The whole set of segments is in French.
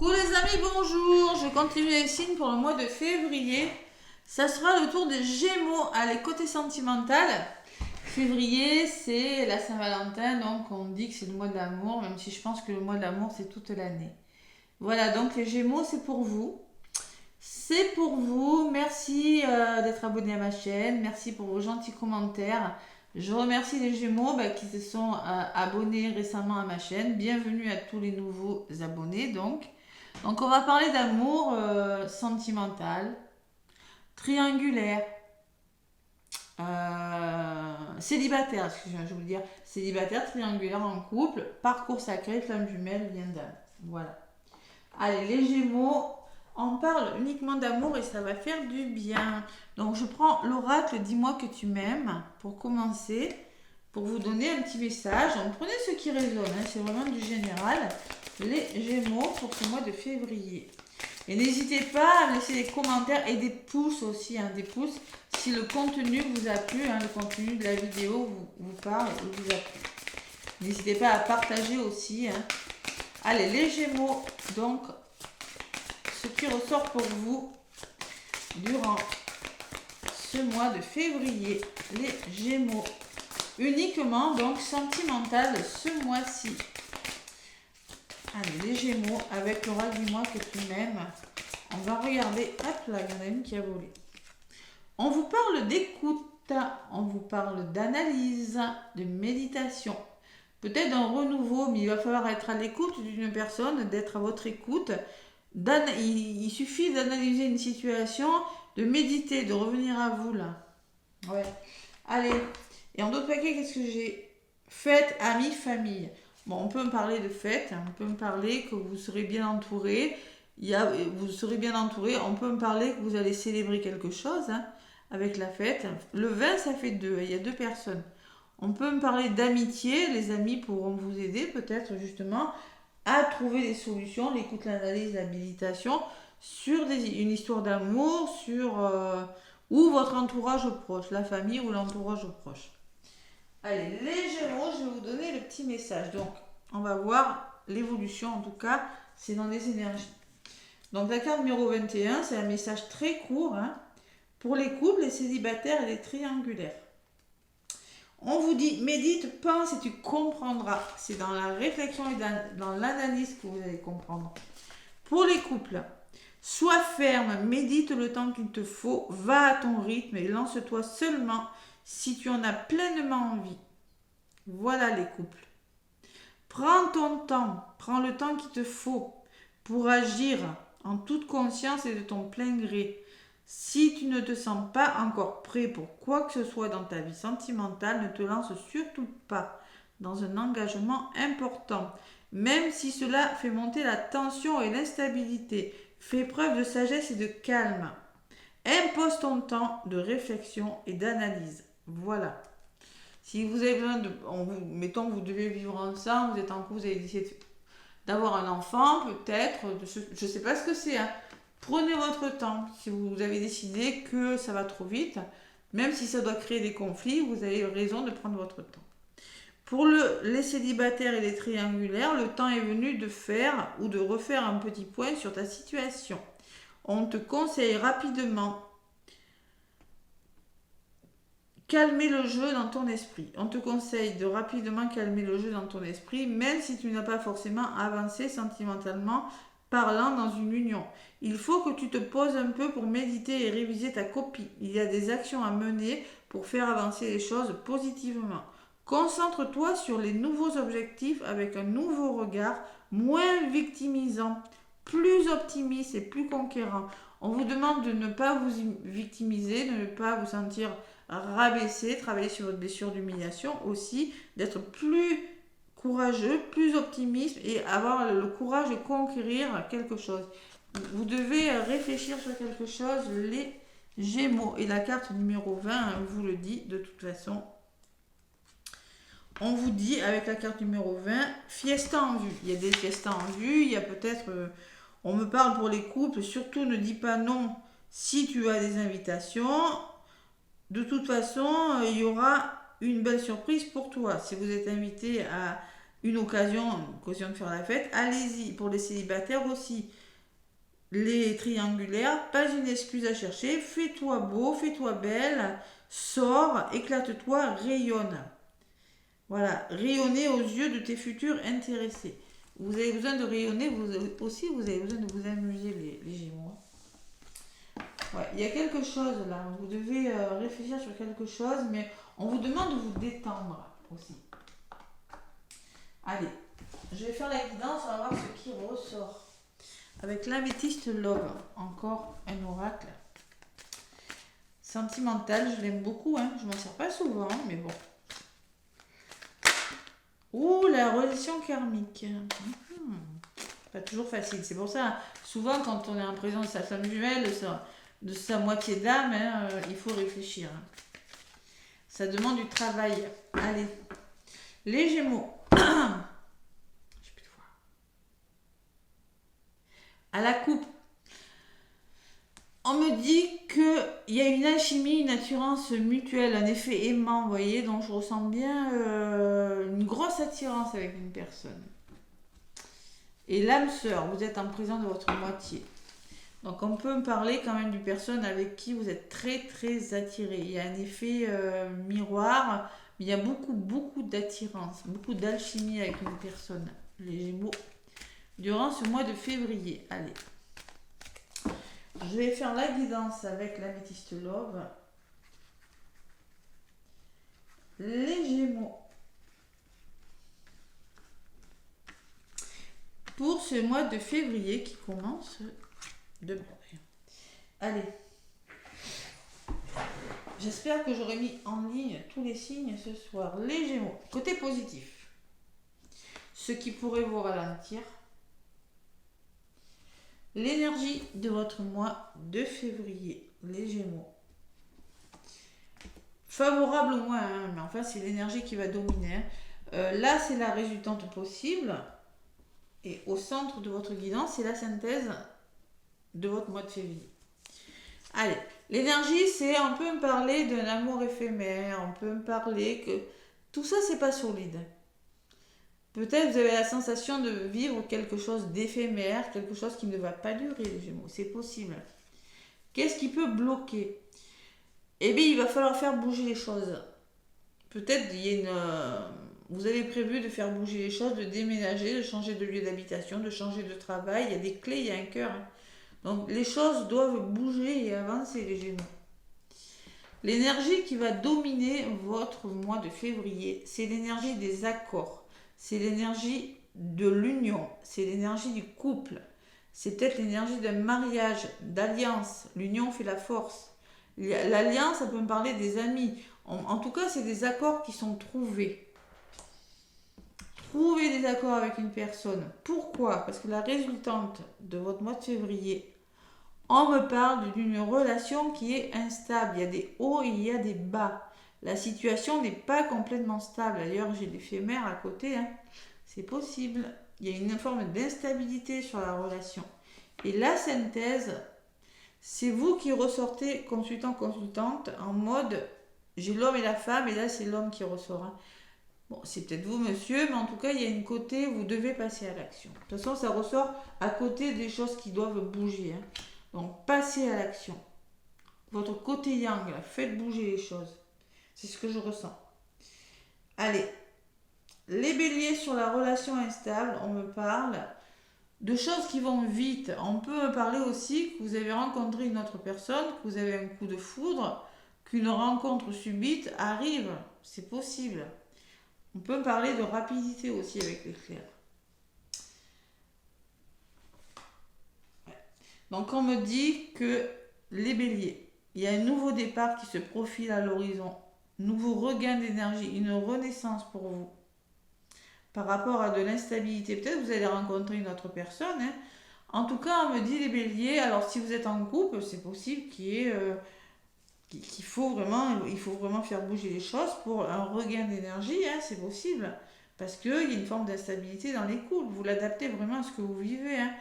Coucou les amis, bonjour. Je continue les signes pour le mois de février. Ça sera le tour des Gémeaux. Allez, côté sentimental. Février, c'est la Saint-Valentin, donc on dit que c'est le mois de l'amour, même si je pense que le mois de l'amour, c'est toute l'année. Voilà, donc les Gémeaux, c'est pour vous. C'est pour vous. Merci d'être abonné à ma chaîne. Merci pour vos gentils commentaires. Je remercie les Gémeaux qui se sont abonnés récemment à ma chaîne. Bienvenue à tous les nouveaux abonnés. Donc on va parler d'amour sentimental, triangulaire, célibataire, excusez-moi, je veux dire célibataire, triangulaire, en couple, parcours sacré, flamme jumelle, lien d'âme. Voilà. Allez, les Gémeaux, on parle uniquement d'amour et ça va faire du bien. Donc je prends l'oracle Dis-moi que tu m'aimes pour commencer, pour vous donner un petit message. Donc prenez ce qui résonne, c'est vraiment du général. Les Gémeaux pour ce mois de février. Et n'hésitez pas à me laisser des commentaires et des pouces aussi, des pouces si le contenu vous a plu, le contenu de la vidéo vous parle et vous a plu. N'hésitez pas à partager aussi. Allez, les Gémeaux, donc ce qui ressort pour vous durant ce mois de février, les Gémeaux, uniquement donc sentimental ce mois-ci. Allez, les Gémeaux, avec l'oracle Dis-moi que tu m'aimes. On va regarder. Hop là, il y en a une qui a volé. On vous parle d'écoute, on vous parle d'analyse, de méditation. Peut-être d'un renouveau, mais il va falloir être à l'écoute d'une personne, d'être à votre écoute. Il suffit d'analyser une situation, de méditer, de revenir à vous là. Ouais. Allez. Et en d'autres paquets, qu'est-ce que j'ai? Fête, amis, famille. Bon, on peut me parler de fête, on peut me parler que vous serez bien entouré. Vous serez bien entouré. On peut me parler que vous allez célébrer quelque chose avec la fête. Le 20, ça fait deux. Il y a deux personnes. On peut me parler d'amitié. Les amis pourront vous aider peut-être justement à trouver des solutions, l'écoute, l'analyse, l'habilitation sur une histoire d'amour, sur ou votre entourage proche, la famille ou l'entourage proche. Allez, les Gémeaux, je vais vous donner le petit message. Donc, on va voir l'évolution, en tout cas, c'est dans les énergies. Donc, la carte numéro 21, c'est un message très court pour les couples, les célibataires et les triangulaires. On vous dit, médite, pense et tu comprendras. C'est dans la réflexion et dans l'analyse que vous allez comprendre. Pour les couples, sois ferme, médite le temps qu'il te faut, va à ton rythme et lance-toi seulement si tu en as pleinement envie. Voilà les couples. Prends ton temps, prends le temps qu'il te faut pour agir en toute conscience et de ton plein gré. Si tu ne te sens pas encore prêt pour quoi que ce soit dans ta vie sentimentale, ne te lance surtout pas dans un engagement important, même si cela fait monter la tension et l'instabilité. Fais preuve de sagesse et de calme. Impose ton temps de réflexion et d'analyse. Voilà. Si vous avez besoin de... mettons que vous devez vivre ensemble, vous êtes en couple, vous avez décidé d'avoir un enfant, peut-être, je ne sais pas ce que c'est. Prenez votre temps. Si vous avez décidé que ça va trop vite, même si ça doit créer des conflits, vous avez raison de prendre votre temps. Pour les célibataires et les triangulaires, le temps est venu de faire ou de refaire un petit point sur ta situation. On te conseille rapidement calmer le jeu dans ton esprit. On te conseille de rapidement calmer le jeu dans ton esprit, même si tu n'as pas forcément avancé sentimentalement parlant dans une union. Il faut que tu te poses un peu pour méditer et réviser ta copie. Il y a des actions à mener pour faire avancer les choses positivement. Concentre-toi sur les nouveaux objectifs avec un nouveau regard, moins victimisant, plus optimiste et plus conquérant. On vous demande de ne pas vous victimiser, de ne pas vous sentir rabaissé, travailler sur votre blessure d'humiliation aussi, d'être plus courageux, plus optimiste et avoir le courage de conquérir quelque chose. Vous devez réfléchir sur quelque chose, les Gémeaux. Et la carte numéro 20 vous le dit de toute façon. On vous dit avec la carte numéro 20, fiesta en vue. Il y a des fiestas en vue, il y a peut-être... on me parle pour les couples, surtout ne dis pas non si tu as des invitations. De toute façon, il y aura une belle surprise pour toi. Si vous êtes invité à une occasion de faire la fête. Allez-y, pour les célibataires aussi. Les triangulaires, pas une excuse à chercher. Fais-toi beau, fais-toi belle, sors, éclate-toi, rayonne. Voilà, rayonner aux yeux de tes futurs intéressés. Vous avez besoin de rayonner, vous aussi, vous avez besoin de vous amuser, les Gémeaux. Ouais, il y a quelque chose là, vous devez réfléchir sur quelque chose, mais on vous demande de vous détendre aussi. Allez, je vais faire la guidance, on va voir ce qui ressort. Avec l'améthyste love, encore un oracle. Sentimental, je l'aime beaucoup, hein. Je m'en sers pas souvent, mais bon. Ouh, la relation karmique. Pas toujours facile. C'est pour ça, souvent, quand on est en présence de sa femme jumelle, de sa moitié d'âme, hein, il faut réfléchir. Ça demande du travail. Allez. Les Gémeaux. J'ai plus de voix. À la coupe. On me dit qu'il y a une alchimie, une attirance mutuelle, un effet aimant, vous voyez, donc je ressens bien une grosse attirance avec une personne. Et l'âme sœur, vous êtes en présence de votre moitié. Donc on peut me parler quand même d'une personne avec qui vous êtes très très attiré. Il y a un effet miroir, mais il y a beaucoup d'attirance, beaucoup d'alchimie avec une personne, les Gémeaux, durant ce mois de février. Allez. Je vais faire la guidance avec l'améthyste love. Les Gémeaux. Pour ce mois de février qui commence demain. Allez. J'espère que j'aurai mis en ligne tous les signes ce soir. Les Gémeaux. Côté positif. Ce qui pourrait vous ralentir. L'énergie de votre mois de février, les Gémeaux. Favorable au moins, hein, mais enfin c'est l'énergie qui va dominer. Là c'est la résultante possible. Et au centre de votre guidance, c'est la synthèse de votre mois de février. Allez, l'énergie, c'est, on peut me parler d'un amour éphémère, on peut me parler que tout ça c'est pas solide. Peut-être vous avez la sensation de vivre quelque chose d'éphémère, quelque chose qui ne va pas durer, les Gémeaux. C'est possible. Qu'est-ce qui peut bloquer? Eh bien, il va falloir faire bouger les choses. Peut-être vous avez prévu de faire bouger les choses, de déménager, de changer de lieu d'habitation, de changer de travail. Il y a des clés, il y a un cœur. Donc, les choses doivent bouger et avancer, les Gémeaux. L'énergie qui va dominer votre mois de février, c'est l'énergie des accords. C'est l'énergie de l'union, c'est l'énergie du couple, c'est peut-être l'énergie d'un mariage, d'alliance. L'union fait la force. L'alliance, ça peut me parler des amis. En tout cas, c'est des accords qui sont trouvés. Trouvez des accords avec une personne. Pourquoi? Parce que la résultante de votre mois de février, on me parle d'une relation qui est instable. Il y a des hauts et il y a des bas. La situation n'est pas complètement stable. D'ailleurs, j'ai l'éphémère à côté. Hein. C'est possible. Il y a une forme d'instabilité sur la relation. Et la synthèse, c'est vous qui ressortez consultant-consultante en mode j'ai l'homme et la femme, et là c'est l'homme qui ressort. Hein. Bon, c'est peut-être vous, monsieur, mais en tout cas, il y a une côté, vous devez passer à l'action. De toute façon, ça ressort à côté des choses qui doivent bouger. Hein. Donc, passez à l'action. Votre côté yang, là, faites bouger les choses. C'est ce que je ressens. Allez, les béliers sur la relation instable, on me parle de choses qui vont vite. On peut me parler aussi que vous avez rencontré une autre personne, que vous avez un coup de foudre, qu'une rencontre subite arrive. C'est possible. On peut me parler de rapidité aussi avec l'éclair. Donc on me dit que les béliers, il y a un nouveau départ qui se profile à l'horizon. Nouveau regain d'énergie, une renaissance pour vous. Par rapport à de l'instabilité, peut-être que vous allez rencontrer une autre personne. Hein. En tout cas, on me dit les béliers, alors si vous êtes en couple, c'est possible qu'il faut vraiment faire bouger les choses pour un regain d'énergie, hein, c'est possible. Parce qu'il y a une forme d'instabilité dans les couples. Vous l'adaptez vraiment à ce que vous vivez. Hein.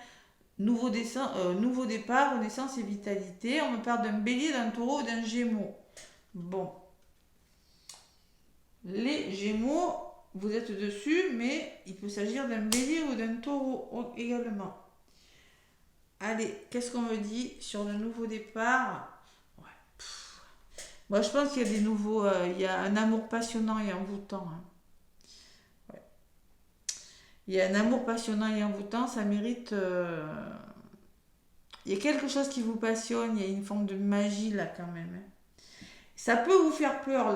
Nouveau départ, renaissance et vitalité. On me parle d'un bélier, d'un taureau, d'un gémeau. Bon. Les Gémeaux, vous êtes dessus, mais il peut s'agir d'un bélier ou d'un taureau également. Allez, qu'est-ce qu'on me dit sur le nouveau départ? Ouais. Moi, je pense qu'il y a des nouveaux... il y a un amour passionnant et envoûtant. Hein. Ouais. Il y a un amour passionnant et envoûtant, ça mérite... il y a quelque chose qui vous passionne, il y a une forme de magie là quand même. Hein. Ça peut vous faire peur,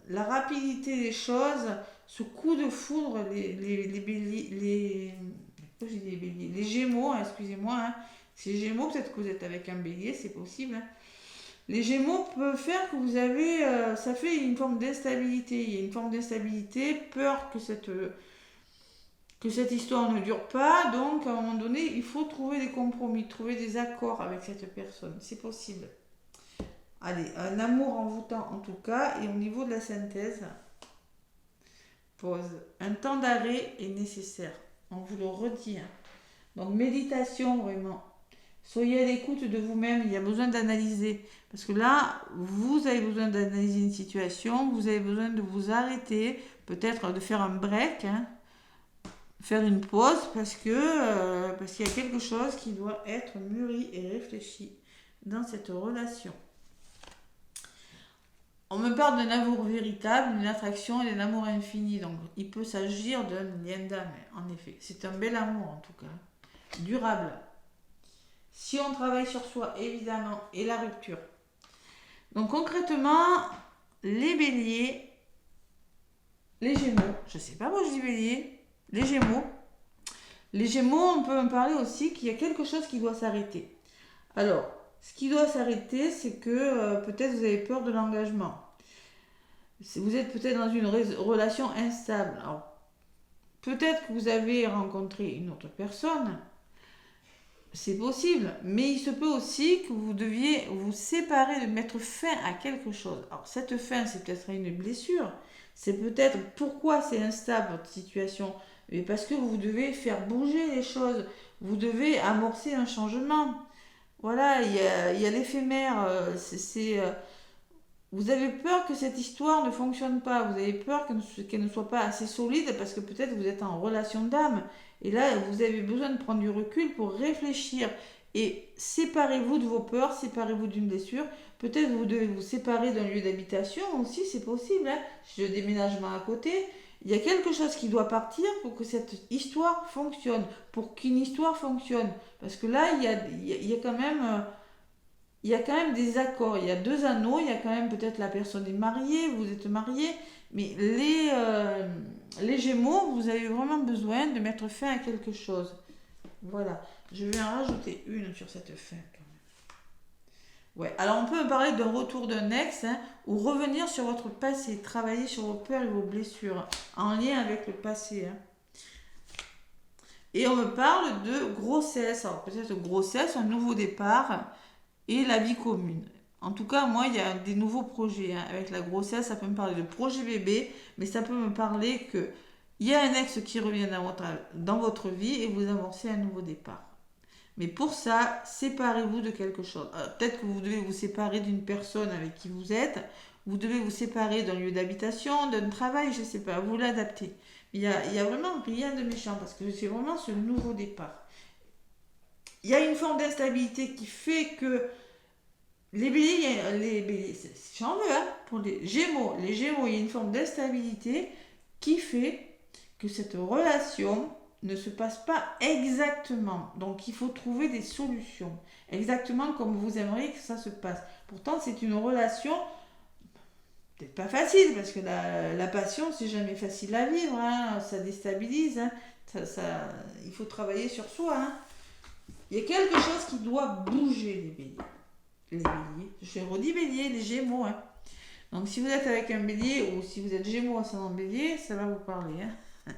la rapidité des choses, ce coup de foudre, les gémeaux, hein, excusez-moi, hein. C'est gémeaux, peut-être que vous êtes avec un bélier, c'est possible. Hein. Les gémeaux peuvent faire que vous avez, ça fait une forme d'instabilité, il y a une forme d'instabilité, peur que cette histoire ne dure pas, donc à un moment donné, il faut trouver des compromis, trouver des accords avec cette personne, c'est possible. Allez, un amour envoûtant en tout cas, et au niveau de la synthèse, pause. Un temps d'arrêt est nécessaire, on vous le redit. Hein. Donc méditation vraiment. Soyez à l'écoute de vous-même, il y a besoin d'analyser. Parce que là, vous avez besoin d'analyser une situation, vous avez besoin de vous arrêter, peut-être de faire un break, hein, faire une pause parce qu'il y a quelque chose qui doit être mûri et réfléchi dans cette relation. On me parle d'un amour véritable, d'une attraction et d'un amour infini. Donc, il peut s'agir d'un lien d'âme, en effet. C'est un bel amour, en tout cas. Durable. Si on travaille sur soi, évidemment, et la rupture. Donc, concrètement, les béliers, les gémeaux, je sais pas moi je dis bélier, les gémeaux. Les gémeaux, on peut me parler aussi qu'il y a quelque chose qui doit s'arrêter. Alors, ce qui doit s'arrêter, c'est que peut-être vous avez peur de l'engagement. Vous êtes peut-être dans une relation instable. Alors, peut-être que vous avez rencontré une autre personne. C'est possible. Mais il se peut aussi que vous deviez vous séparer, de mettre fin à quelque chose. Alors, cette fin, c'est peut-être une blessure. C'est peut-être pourquoi c'est instable votre situation. Mais parce que vous devez faire bouger les choses. Vous devez amorcer un changement. Voilà, il y a l'éphémère. Vous avez peur que cette histoire ne fonctionne pas. Vous avez peur qu'elle ne soit pas assez solide parce que peut-être vous êtes en relation d'âme. Et là, vous avez besoin de prendre du recul pour réfléchir. Et séparez-vous de vos peurs, séparez-vous d'une blessure. Peut-être vous devez vous séparer d'un lieu d'habitation aussi, c'est possible. Hein. Le déménagement à côté. Il y a quelque chose qui doit partir pour que cette histoire fonctionne. Pour qu'une histoire fonctionne. Parce que là, il y a quand même... il y a quand même des accords, il y a 2 anneaux, il y a quand même peut-être la personne est mariée, vous êtes mariés, mais les gémeaux, vous avez vraiment besoin de mettre fin à quelque chose. Voilà, je vais en rajouter une sur cette fin quand même. Ouais, alors on peut me parler d'un retour d'un ex, hein, ou revenir sur votre passé, travailler sur vos peurs et vos blessures, en lien avec le passé. Hein. Et on me parle de grossesse, alors peut-être grossesse, un nouveau départ, et la vie commune. En tout cas, moi, il y a des nouveaux projets. Hein. Avec la grossesse, ça peut me parler de projet bébé, mais ça peut me parler que il y a un ex qui revient dans votre vie et vous avancez un nouveau départ. Mais pour ça, séparez-vous de quelque chose. Peut-être que vous devez vous séparer d'une personne avec qui vous êtes. Vous devez vous séparer d'un lieu d'habitation, d'un travail, je ne sais pas. Vous l'adaptez. Il y a vraiment rien de méchant parce que c'est vraiment ce nouveau départ. Il y a une forme d'instabilité qui fait que les béliers, j'en veux, hein, pour les gémeaux, il y a une forme d'instabilité qui fait que cette relation ne se passe pas exactement. Donc il faut trouver des solutions, exactement comme vous aimeriez que ça se passe. Pourtant, c'est une relation peut-être pas facile, parce que la passion, c'est jamais facile à vivre, hein, ça déstabilise, hein, il faut travailler sur soi, hein. Il y a quelque chose qui doit bouger, les béliers. Les béliers. Je redis bélier, les gémeaux. Hein. Donc, si vous êtes avec un bélier ou si vous êtes gémeaux ascendant bélier, ça va vous parler. Hein.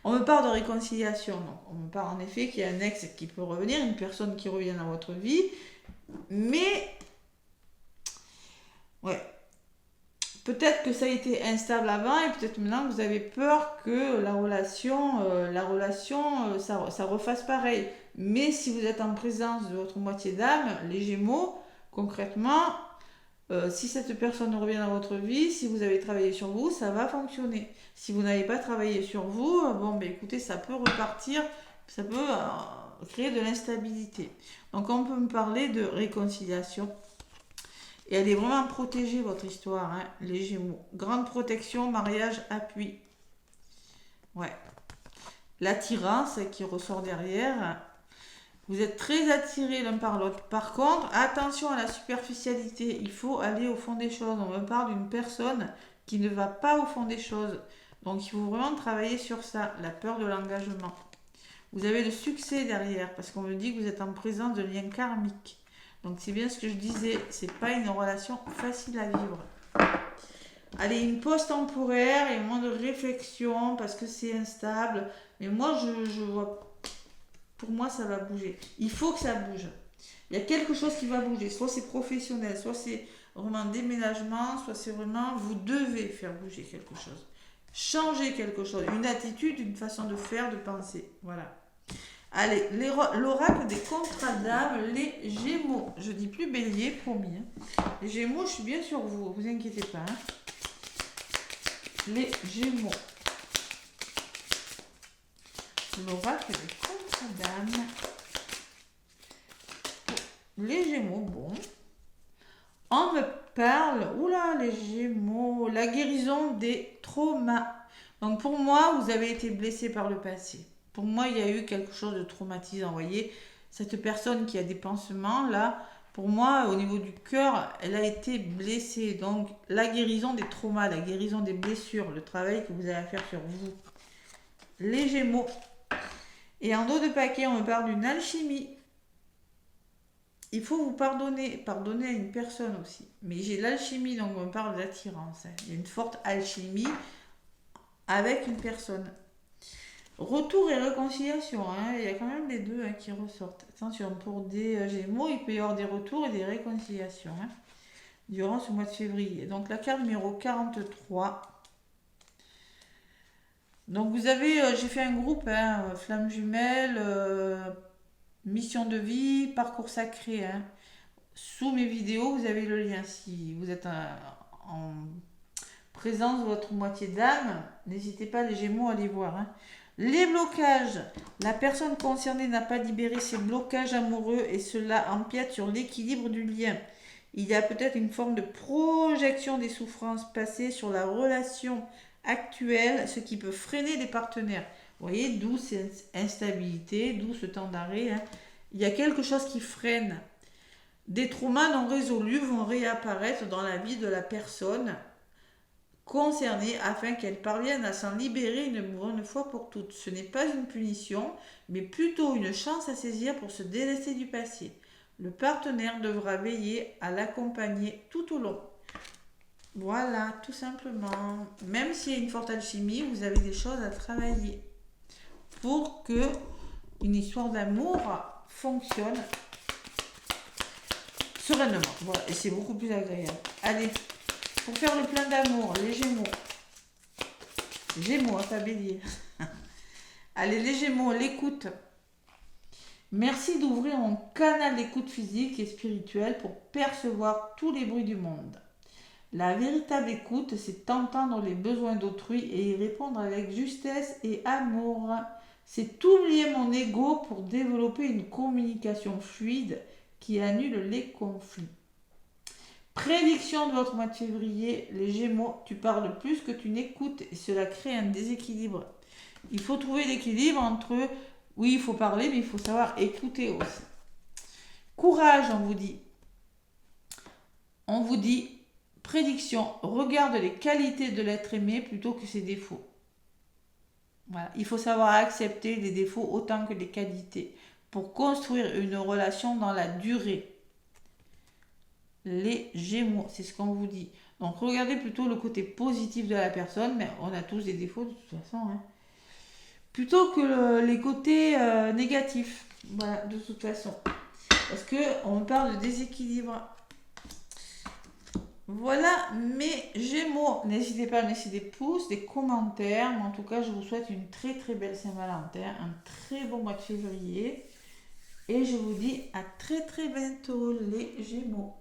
On me parle de réconciliation. Donc, on me parle en effet qu'il y a un ex qui peut revenir, une personne qui revient dans votre vie. Mais, ouais. Peut-être que ça a été instable avant et peut-être maintenant vous avez peur que la relation ça refasse pareil. Mais si vous êtes en présence de votre moitié d'âme, les gémeaux, concrètement, Si cette personne revient dans votre vie, si vous avez travaillé sur vous, ça va fonctionner. Si vous n'avez pas travaillé sur vous, bon, ben écoutez, ça peut repartir, ça peut créer de l'instabilité. Donc on peut me parler de réconciliation. Et elle est vraiment protégée, votre histoire, hein, les Gémeaux. Grande protection, mariage, appui. Ouais. L'attirance qui ressort derrière. Vous êtes très attirés l'un par l'autre. Par contre, attention à la superficialité. Il faut aller au fond des choses. On me parle d'une personne qui ne va pas au fond des choses. Donc il faut vraiment travailler sur ça, la peur de l'engagement. Vous avez le succès derrière, parce qu'on me dit que vous êtes en présence de liens karmiques. Donc c'est bien ce que je disais, c'est pas une relation facile à vivre. Allez, une pause temporaire et moins de réflexion, parce que c'est instable. Mais moi, je vois, pour moi, ça va bouger. Il faut que ça bouge. Il y a quelque chose qui va bouger. Soit c'est professionnel, soit c'est vraiment un déménagement, soit c'est vraiment, vous devez faire bouger quelque chose. Changer quelque chose, une attitude, une façon de faire, de penser. Voilà. Allez, l'oracle des contrats d'âme, les Gémeaux. Je dis plus Bélier, promis. Hein. Les Gémeaux, je suis bien sur vous, vous inquiétez pas. Hein. Les Gémeaux. L'oracle des contrats d'âme. Les Gémeaux, bon. On me parle, oula, les Gémeaux, la guérison des traumas. Donc pour moi, vous avez été blessé par le passé. Pour moi, il y a eu quelque chose de traumatisant. Vous voyez, cette personne qui a des pansements, là, pour moi, au niveau du cœur, elle a été blessée. Donc, la guérison des traumas, la guérison des blessures, le travail que vous allez faire sur vous. Les Gémeaux. Et en dos de paquet, on me parle d'une alchimie. Il faut vous pardonner à une personne aussi. Mais j'ai l'alchimie, donc on me parle d'attirance. Il y a une forte alchimie avec une personne. Retour et réconciliation, hein. Il y a quand même les deux qui ressortent. Attention, pour des Gémeaux, il peut y avoir des retours et des réconciliations durant ce mois de février. Donc la carte numéro 43. Donc vous avez, j'ai fait un groupe, Flamme Jumelle, Mission de vie, Parcours Sacré. Sous mes vidéos, vous avez le lien. Si vous êtes en présence de votre moitié d'âme, n'hésitez pas les Gémeaux à les voir. Les blocages. La personne concernée n'a pas libéré ses blocages amoureux et cela empiète sur l'équilibre du lien. Il y a peut-être une forme de projection des souffrances passées sur la relation actuelle, ce qui peut freiner les partenaires. Vous voyez, d'où cette instabilité, d'où ce temps d'arrêt. Il y a quelque chose qui freine. Des traumas non résolus vont réapparaître dans la vie de la personne concernée afin qu'elle parvienne à s'en libérer une bonne fois pour toutes. Ce n'est pas une punition, mais plutôt une chance à saisir pour se délester du passé. Le partenaire devra veiller à l'accompagner tout au long. Voilà, tout simplement. Même s'il y a une forte alchimie, vous avez des choses à travailler pour que une histoire d'amour fonctionne sereinement. Voilà, et c'est beaucoup plus agréable. Allez, pour faire le plein d'amour, les Gémeaux. Gémeaux, pas Bélier. Allez, les Gémeaux, l'écoute. Merci d'ouvrir mon canal d'écoute physique et spirituelle pour percevoir tous les bruits du monde. La véritable écoute, c'est entendre les besoins d'autrui et y répondre avec justesse et amour. C'est oublier mon ego pour développer une communication fluide qui annule les conflits. Prédiction de votre mois de février, les Gémeaux, tu parles plus que tu n'écoutes et cela crée un déséquilibre. Il faut trouver l'équilibre entre, oui, il faut parler, mais il faut savoir écouter aussi. Courage, on vous dit. On vous dit, prédiction, regarde les qualités de l'être aimé plutôt que ses défauts. Voilà. Il faut savoir accepter les défauts autant que les qualités pour construire une relation dans la durée. Les Gémeaux, c'est ce qu'on vous dit. Donc regardez plutôt le côté positif de la personne, mais on a tous des défauts de toute façon. Plutôt que les côtés négatifs, voilà, de toute façon. Parce qu'on parle de déséquilibre. Voilà mes Gémeaux. N'hésitez pas à me laisser des pouces, des commentaires. Mais en tout cas, je vous souhaite une très très belle Saint-Valentin, un très bon mois de février. Et je vous dis à très très bientôt les Gémeaux.